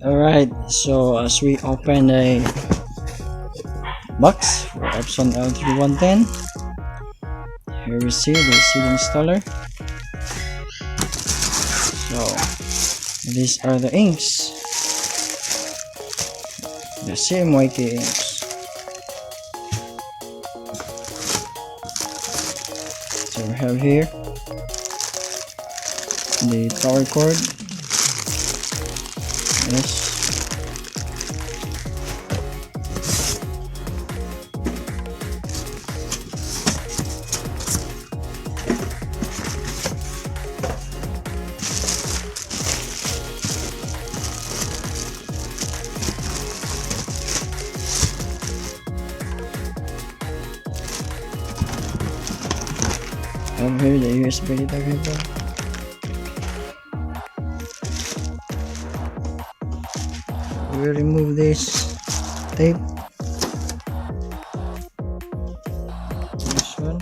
Alright, so as we open a box for Epson L3110, here we see the seed installer. So these are the inks, the CMYK inks. So we have here the power cord. Yes. Over here the USB data cable. We remove this tape. This one.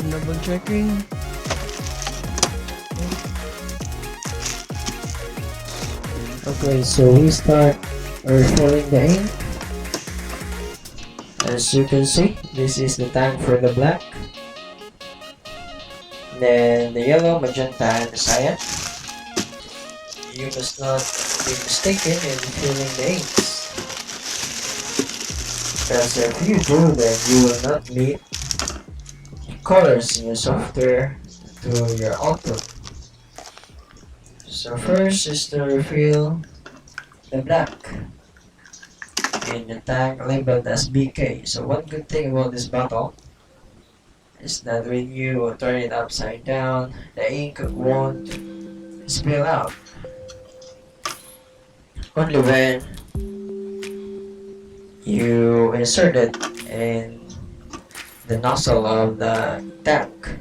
Double checking. Okay, so we start refilling the ink. As you can see, this is the tank for the black, then the yellow, magenta, and the cyan. You must not be mistaken in filling the inks, because if you do, then you will not meet colors in your software to your output. So first is to refill the black in the tank labeled as BK. So one good thing about this bottle is that when you turn it upside down, the ink won't spill out. Only when you insert it in the nozzle of the tank.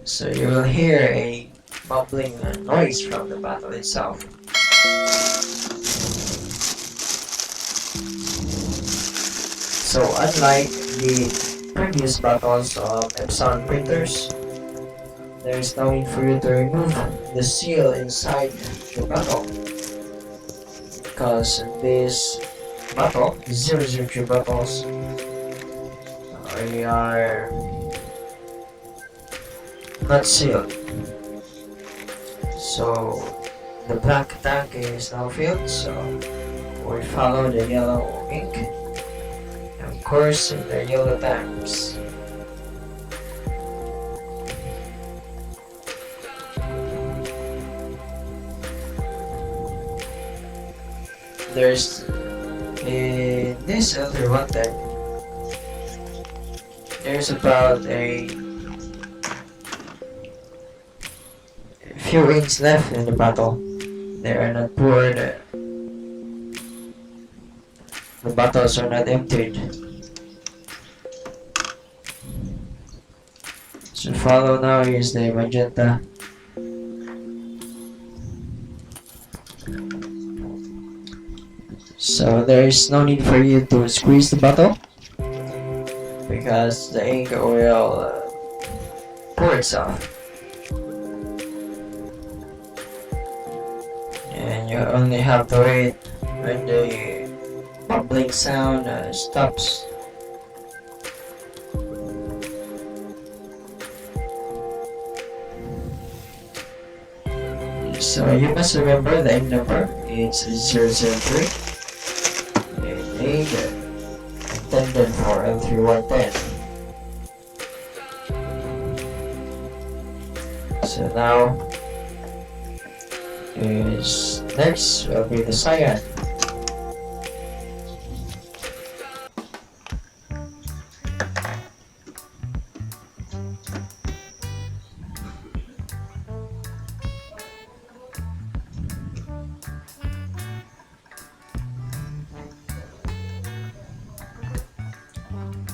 So you will hear a bubbling noise from the bottle itself. So unlike the previous bottles of Epson printers, there is no need for you to remove the seal inside your bottle, because this bottle, 002 bottles, they are not sealed. So the black tank is now filled, so we follow the yellow ink, and of course in the yellow tanks. There's in this other one tank, there's about a few inks left in the bottle. They are not poured. The bottles are not emptied. So follow now is the magenta. So there is no need for you to squeeze the bottle, because the ink will pour itself, and you only have to wait when the bubbling sound stops. So you must remember the ink number. It's 003. Intended for L3110. So now is next will be the cyan.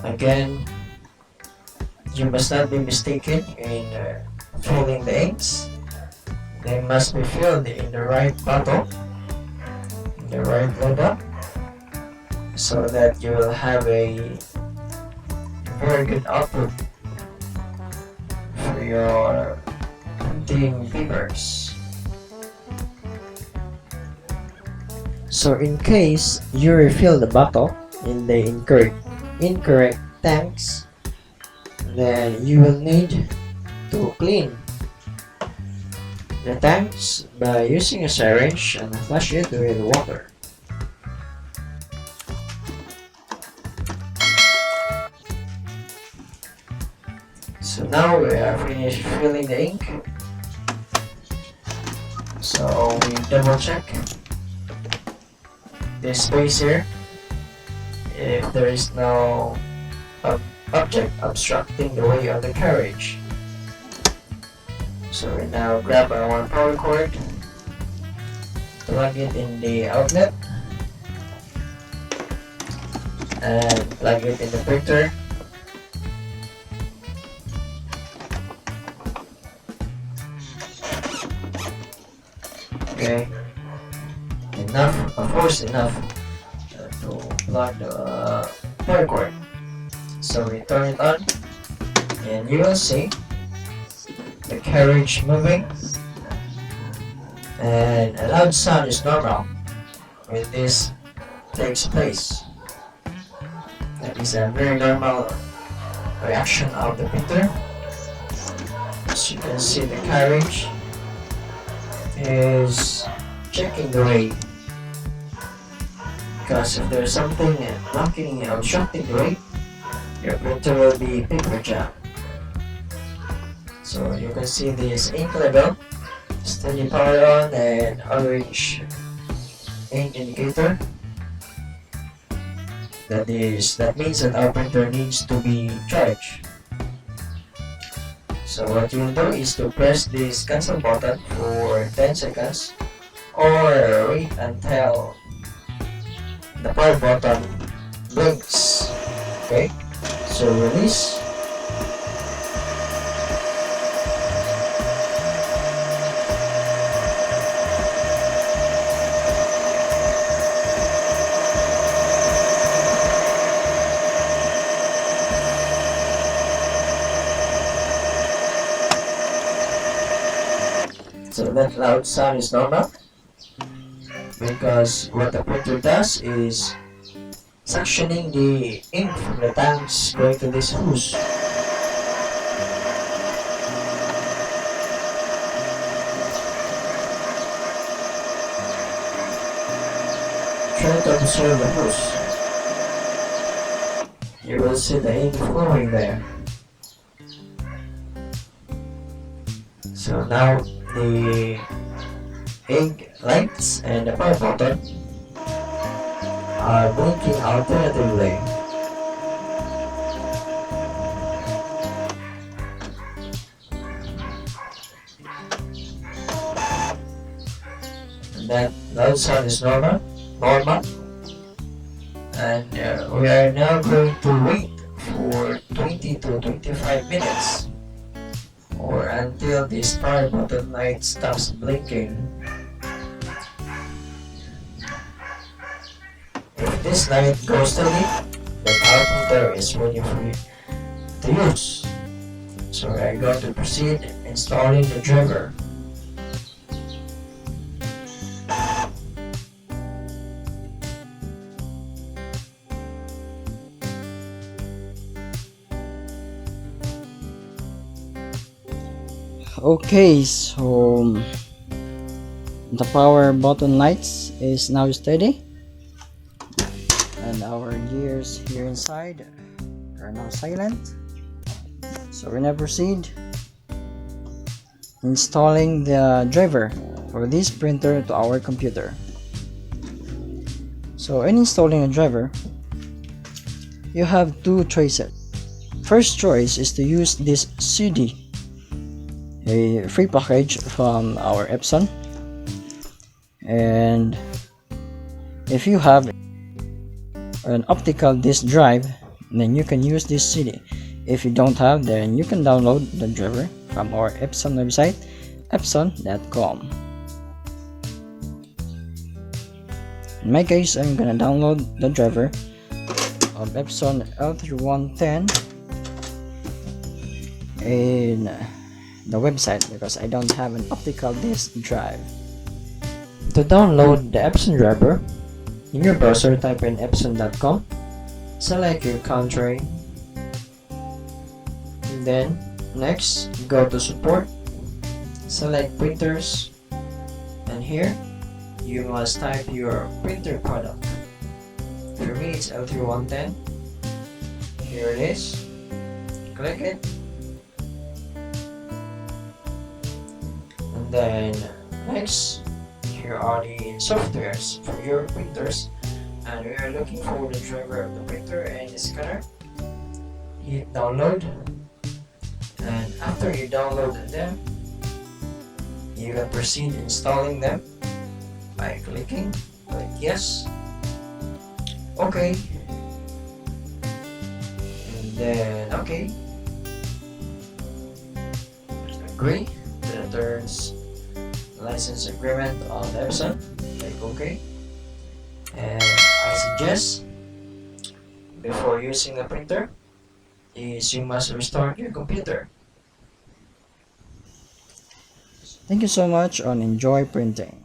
Again, you must not be mistaken in filling the inks. They must be filled in the right bottle, in the right level, so that you will have a very good output for your printing papers. So in case you refill the bottle in the incorrect tanks, then you will need to clean the tanks by using a syringe and flush it with water. So now we are finished filling the ink. So we double check this space here if there is no object obstructing the way of the carriage. So we now grab our power cord, plug it in the outlet, and plug it in the printer. Okay, enough, of course enough to plug the power cord. So we turn it on and you will see the carriage moving, and a loud sound is normal when this takes place. That is a very normal reaction of the printer. As you can see, the carriage is checking the way, because if there's something blocking and obstructing the way, your printer will be paper jam. So you can see this ink level, steady power on, and orange ink indicator. That means that our printer needs to be charged. So what you will do is to press this cancel button for 10 seconds, or wait until the power button blinks. Okay, so release. So that loud sound is normal, because what the printer does is suctioning the ink from the tanks going to this hose. Try to observe the hose. You will see the ink flowing there. So now the ink lights and the power button are blinking alternatively. And that loud sound is normal, and we are now going to wait for 20 to 25 minutes, or until this power button light stops blinking. If this light goes steady, then our printer is ready for you to use. So we are going to proceed installing the driver. Okay, so the power button lights is now steady, and our gears here inside are now silent. So we now proceed installing the driver for this printer to our computer. So in installing a driver, you have two choices. First choice is to use this CD, a free package from our Epson. And if you have an optical disk drive, then you can use this CD. If you don't have, then you can download the driver from our Epson website, epson.com. In my case, I'm gonna download the driver of Epson L3110 in the website because I don't have an optical disk drive. To download the Epson driver, in your browser type in epson.com, select your country, and then next go to support, select printers, and here you must type your printer product. For me it's L3110. Here it is. Click it, and then next here are the softwares for your printers, and we are looking for the driver of the printer and the scanner. Hit download, and after you download them, you can proceed installing them by clicking click yes, okay, and then okay, agree to the terms license agreement on Epson, click OK. And I suggest before using the printer is you must restart your computer. Thank you so much and enjoy printing.